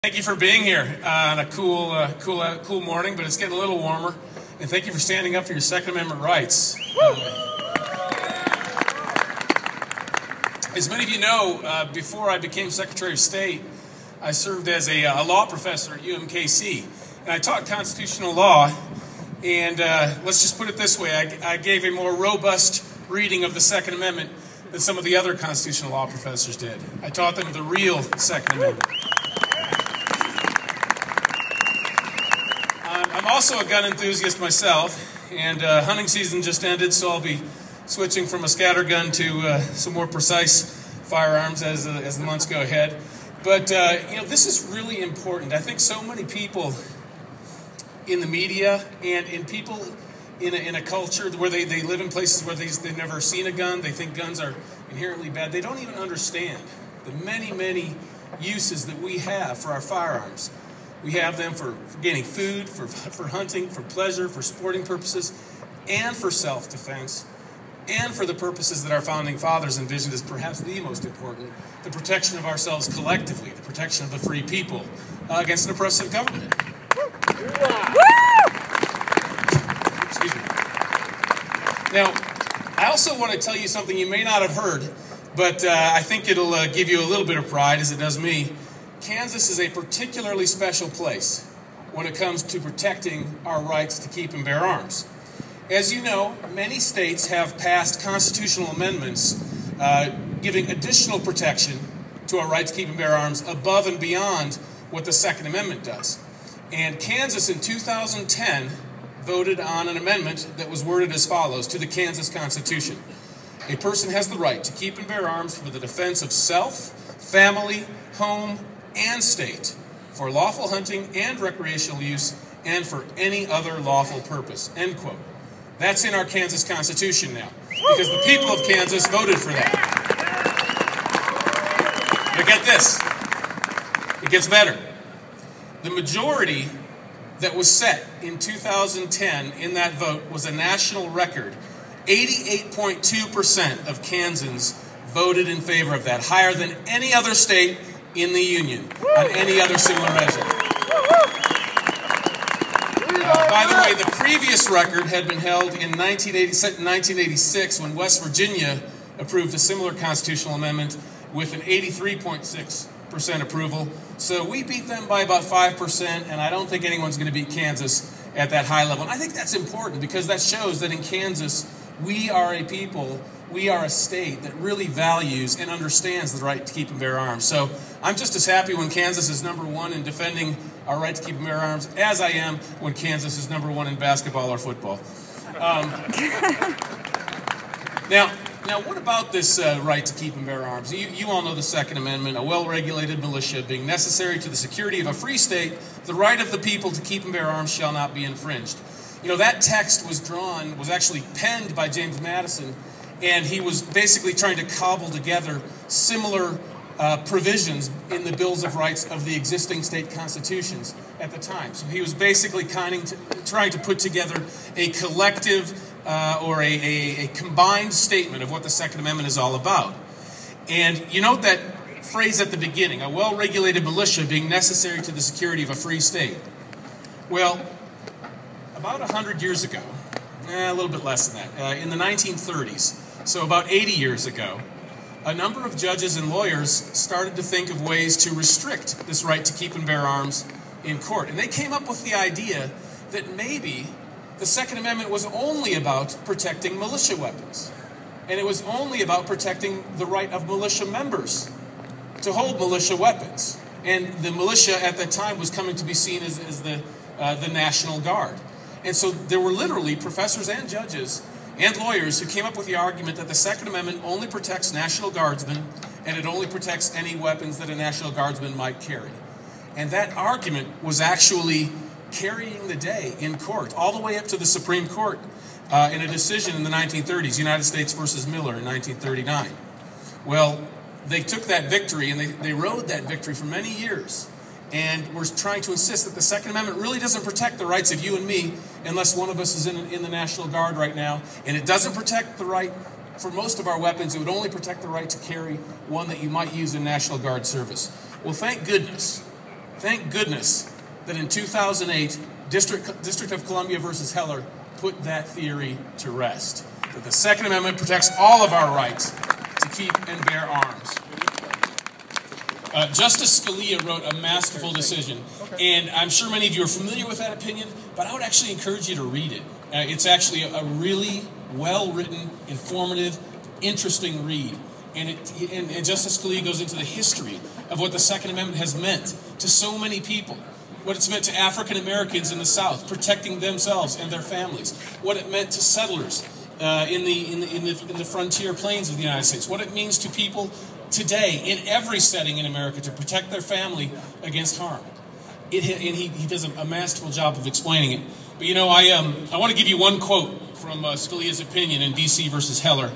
Thank you for being here on a cool morning, but it's getting a little warmer. And thank you for standing up for your Second Amendment rights. As many of you know, before I became Secretary of State, I served as a law professor at UMKC. And I taught constitutional law. And let's just put it this way, I gave a more robust reading of the Second Amendment than some of the other constitutional law professors did. I taught them the real Second Amendment. I'm also a gun enthusiast myself, and hunting season just ended, so I'll be switching from a scatter gun to some more precise firearms as the months go ahead. But this is really important. I think so many people in the media and in people in a culture where they live in places where they've never seen a gun, they think guns are inherently bad. They don't even understand the many uses that we have for our firearms. We have them for getting food, for hunting, for pleasure, for sporting purposes, and for self-defense, and for the purposes that our founding fathers envisioned as perhaps the most important, the protection of ourselves collectively, the protection of the free people against an oppressive government. Excuse me. Now, I also want to tell you something you may not have heard, but I think it'll give you a little bit of pride, as it does me. Kansas is a particularly special place when it comes to protecting our rights to keep and bear arms. As you know, many states have passed constitutional amendments giving additional protection to our right to keep and bear arms above and beyond what the Second Amendment does. And Kansas in 2010 voted on an amendment that was worded as follows to the Kansas Constitution. A person has the right to keep and bear arms for the defense of self, family, home, and state, for lawful hunting and recreational use, and for any other lawful purpose, end quote. That's in our Kansas Constitution now, because the people of Kansas voted for that. But get this, it gets better. The majority that was set in 2010 in that vote was a national record. 88.2% of Kansans voted in favor of that, higher than any other state in the Union on any other similar measure. By the way, the previous record had been held in 1986 when West Virginia approved a similar constitutional amendment with an 83.6% approval. So we beat them by about 5%, and I don't think anyone's going to beat Kansas at that high level. And I think that's important because that shows that in Kansas, we are a people, we are a state that really values and understands the right to keep and bear arms. So I'm just as happy when Kansas is number one in defending our right to keep and bear arms as I am when Kansas is number one in basketball or football. Now, what about this right to keep and bear arms? You all know the Second Amendment, a well-regulated militia being necessary to the security of a free state, the right of the people to keep and bear arms shall not be infringed. You know, that text was actually penned by James Madison, and he was basically trying to cobble together similar provisions in the Bills of Rights of the existing state constitutions at the time. So he was basically trying to put together a collective or a combined statement of what the Second Amendment is all about. And you note that phrase at the beginning, a well-regulated militia being necessary to the security of a free state. Well, about 100 years ago, a little bit less than that, in the 1930s, so about 80 years ago, a number of judges and lawyers started to think of ways to restrict this right to keep and bear arms in court. And they came up with the idea that maybe the Second Amendment was only about protecting militia weapons. And it was only about protecting the right of militia members to hold militia weapons. And the militia at that time was coming to be seen as the National Guard. And so there were literally professors and judges and lawyers who came up with the argument that the Second Amendment only protects National Guardsmen and it only protects any weapons that a National Guardsman might carry. And that argument was actually carrying the day in court, all the way up to the Supreme Court in a decision in the 1930s, United States versus Miller in 1939. Well, they took that victory and they rode that victory for many years. And we're trying to insist that the Second Amendment really doesn't protect the rights of you and me unless one of us is in the National Guard right now. And it doesn't protect the right for most of our weapons. It would only protect the right to carry one that you might use in National Guard service. Well, thank goodness Thank goodness that in 2008, District of Columbia versus Heller put that theory to rest. That the Second Amendment protects all of our rights to keep and bear arms. Justice Scalia wrote a masterful decision, and I'm sure many of you are familiar with that opinion, but I would actually encourage you to read it. It's actually a really well-written, informative, interesting read. And Justice Scalia goes into the history of what the Second Amendment has meant to so many people, what it's meant to African Americans in the South, protecting themselves and their families, what it meant to settlers in the frontier plains of the United States, what it means to people today in every setting in America to protect their family against harm. And he does a masterful job of explaining it. But you know, I want to give you one quote from Scalia's opinion in D.C. versus Heller.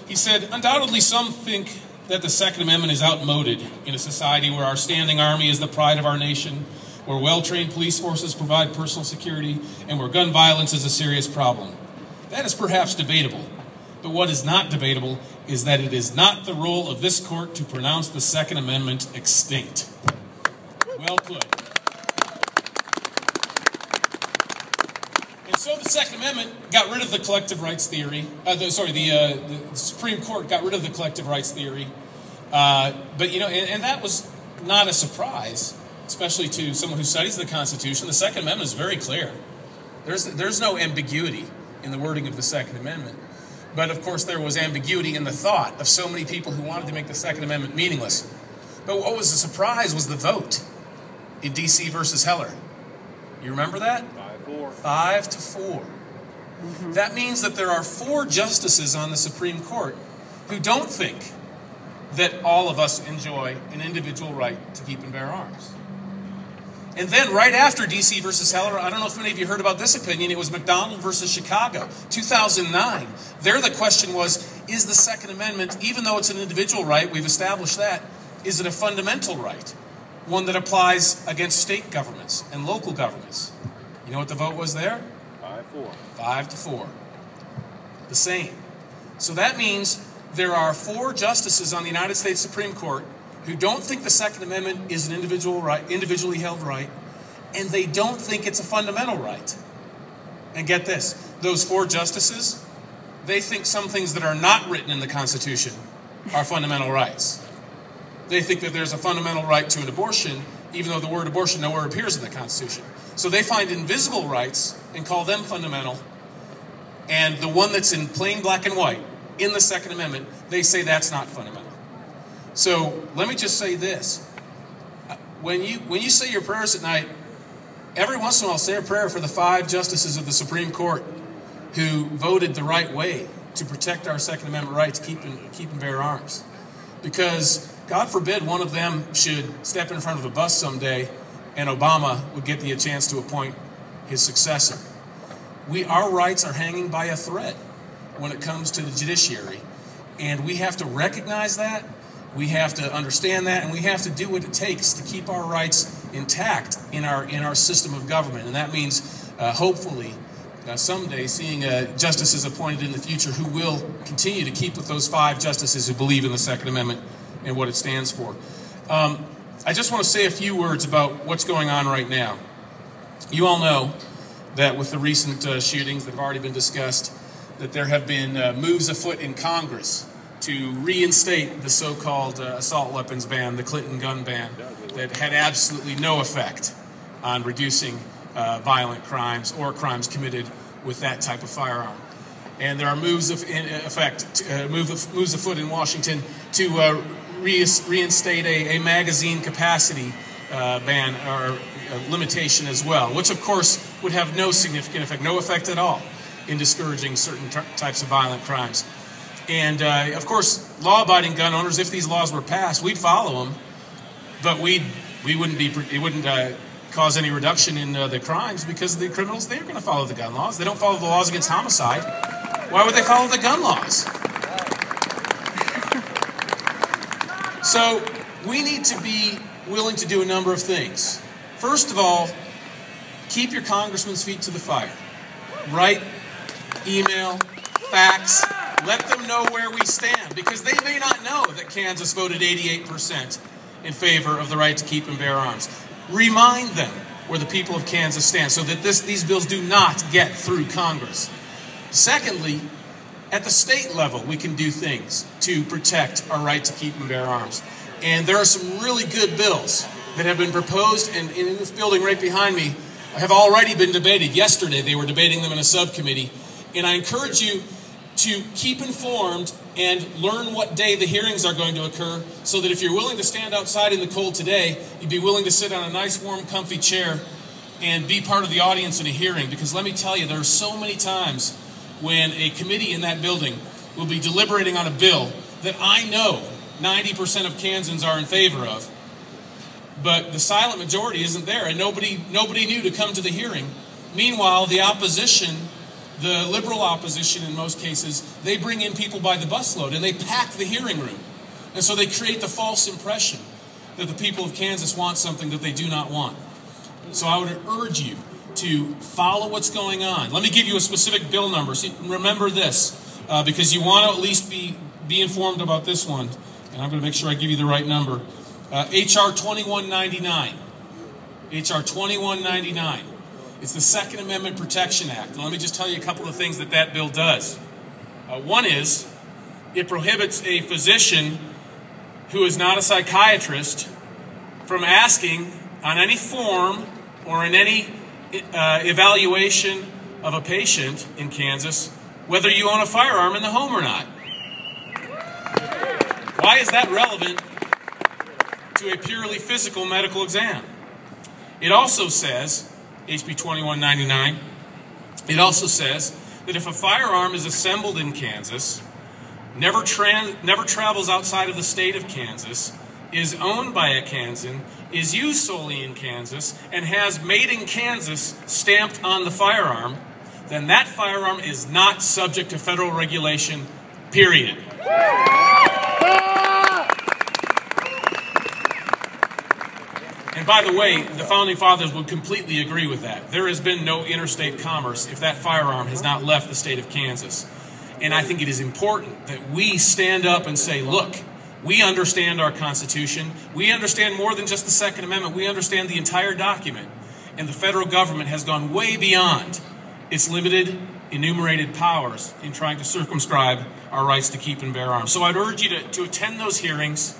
He said, "Undoubtedly some think that the Second Amendment is outmoded in a society where our standing army is the pride of our nation, where well-trained police forces provide personal security, and where gun violence is a serious problem. That is perhaps debatable. But what is not debatable is that it is not the role of this court to pronounce the Second Amendment extinct." Well put. And so the Second Amendment got rid of the collective rights theory. The Supreme Court got rid of the collective rights theory. But, you know, and that was not a surprise, especially to someone who studies the Constitution. The Second Amendment is very clear. There's no ambiguity in the wording of the Second Amendment. But, of course, there was ambiguity in the thought of so many people who wanted to make the Second Amendment meaningless. But what was a surprise was the vote in D.C. versus Heller. You remember that? 5-4. 5-4. Mm-hmm. That means that there are 4 justices on the Supreme Court who don't think that all of us enjoy an individual right to keep and bear arms. And then right after D.C. versus Heller, I don't know if many of you heard about this opinion, it was McDonald versus Chicago, 2009. There the question was, is the Second Amendment, even though it's an individual right, we've established that, is it a fundamental right? One that applies against state governments and local governments. You know what the vote was there? 5-4. 5-4. The same. So that means there are 4 justices on the United States Supreme Court who don't think the Second Amendment is an individually held right, and they don't think it's a fundamental right. And get this, those 4 justices, they think some things that are not written in the Constitution are fundamental rights. They think that there's a fundamental right to an abortion, even though the word abortion nowhere appears in the Constitution. So they find invisible rights and call them fundamental, and the one that's in plain black and white in the Second Amendment, they say that's not fundamental. So let me just say this. When you say your prayers at night, every once in a while say a prayer for the 5 justices of the Supreme Court who voted the right way to protect our Second Amendment right to keep and bear arms. Because God forbid one of them should step in front of a bus someday and Obama would get the chance to appoint his successor. Our rights are hanging by a thread when it comes to the judiciary. And we have to recognize that. We have to understand that, and we have to do what it takes to keep our rights intact in our system of government. And that means, hopefully, someday seeing justices appointed in the future who will continue to keep with those 5 justices who believe in the Second Amendment and what it stands for. I just want to say a few words about what's going on right now. You all know that with the recent shootings that have already been discussed, that there have been moves afoot in Congress to reinstate the so-called assault weapons ban, the Clinton gun ban, that had absolutely no effect on reducing violent crimes or crimes committed with that type of firearm. And there are moves afoot in Washington to reinstate a magazine capacity ban or limitation as well, which of course would have no significant effect, no effect at all in discouraging certain types of violent crimes. And, of course, law-abiding gun owners, if these laws were passed, we'd follow them, but it wouldn't cause any reduction in the crimes because the criminals, they're going to follow the gun laws. They don't follow the laws against homicide. Why would they follow the gun laws? So we need to be willing to do a number of things. First of all, keep your congressman's feet to the fire. Write, email, fax. Let them know where we stand, because they may not know that Kansas voted 88% in favor of the right to keep and bear arms. remind them where the people of Kansas stand so that these bills do not get through Congress. Secondly, at the state level, we can do things to protect our right to keep and bear arms. And there are some really good bills that have been proposed, and in this building right behind me have already been debated. Yesterday, they were debating them in a subcommittee. And I encourage you to keep informed and learn what day the hearings are going to occur so that if you're willing to stand outside in the cold today, you'd be willing to sit on a nice, warm, comfy chair and be part of the audience in a hearing. Because let me tell you, there are so many times when a committee in that building will be deliberating on a bill that I know 90% of Kansans are in favor of, but the silent majority isn't there, and nobody knew to come to the hearing. Meanwhile, the opposition, the liberal opposition in most cases, they bring in people by the busload, and they pack the hearing room. And so they create the false impression that the people of Kansas want something that they do not want. So I would urge you to follow what's going on. Let me give you a specific bill number. So remember this, because you want to at least be informed about this one. And I'm going to make sure I give you the right number. H.R. 2199. H.R. 2199. It's the Second Amendment Protection Act. And let me just tell you a couple of things that bill does. One is, it prohibits a physician who is not a psychiatrist from asking on any form or in any evaluation of a patient in Kansas whether you own a firearm in the home or not. Why is that relevant to a purely physical medical exam? It also says, HB 2199, it also says that if a firearm is assembled in Kansas, never travels outside of the state of Kansas, is owned by a Kansan, is used solely in Kansas, and has "Made in Kansas" stamped on the firearm, then that firearm is not subject to federal regulation, period. And by the way, the Founding Fathers would completely agree with that. There has been no interstate commerce if that firearm has not left the state of Kansas. And I think it is important that we stand up and say, look, we understand our Constitution. We understand more than just the Second Amendment. We understand the entire document. And the federal government has gone way beyond its limited, enumerated powers in trying to circumscribe our rights to keep and bear arms. So I'd urge you to attend those hearings,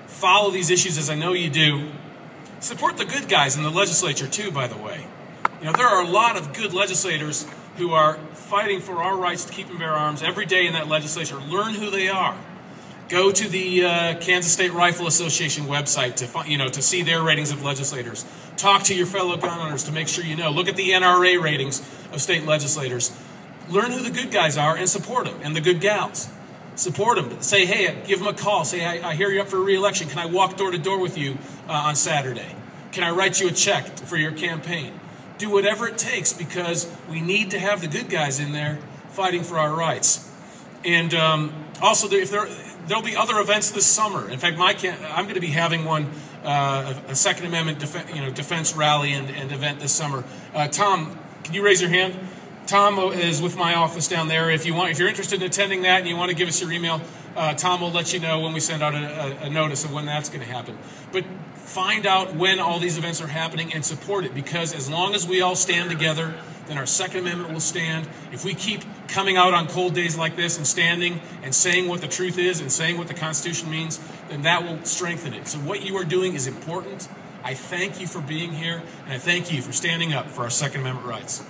follow these issues as I know you do. Support the good guys in the legislature too, by the way. You know, there are a lot of good legislators who are fighting for our rights to keep and bear arms every day in that legislature. Learn who they are. Go to the Kansas State Rifle Association website to see their ratings of legislators. Talk to your fellow gun owners to make sure you know. Look at the NRA ratings of state legislators. Learn who the good guys are and support them, and the good gals. Support them. Say, hey, give them a call. Say, I hear you're up for re-election. Can I walk door to door with you on Saturday? Can I write you a check for your campaign? Do whatever it takes, because we need to have the good guys in there fighting for our rights. And also, there'll be other events this summer. In fact, I'm going to be having one, a Second Amendment defense rally and event this summer. Tom, can you raise your hand? Tom is with my office down there. If you're interested in attending that and you want to give us your email, Tom will let you know when we send out a notice of when that's going to happen. But find out when all these events are happening and support it, because as long as we all stand together, then our Second Amendment will stand. If we keep coming out on cold days like this and standing and saying what the truth is and saying what the Constitution means, then that will strengthen it. So what you are doing is important. I thank you for being here, and I thank you for standing up for our Second Amendment rights.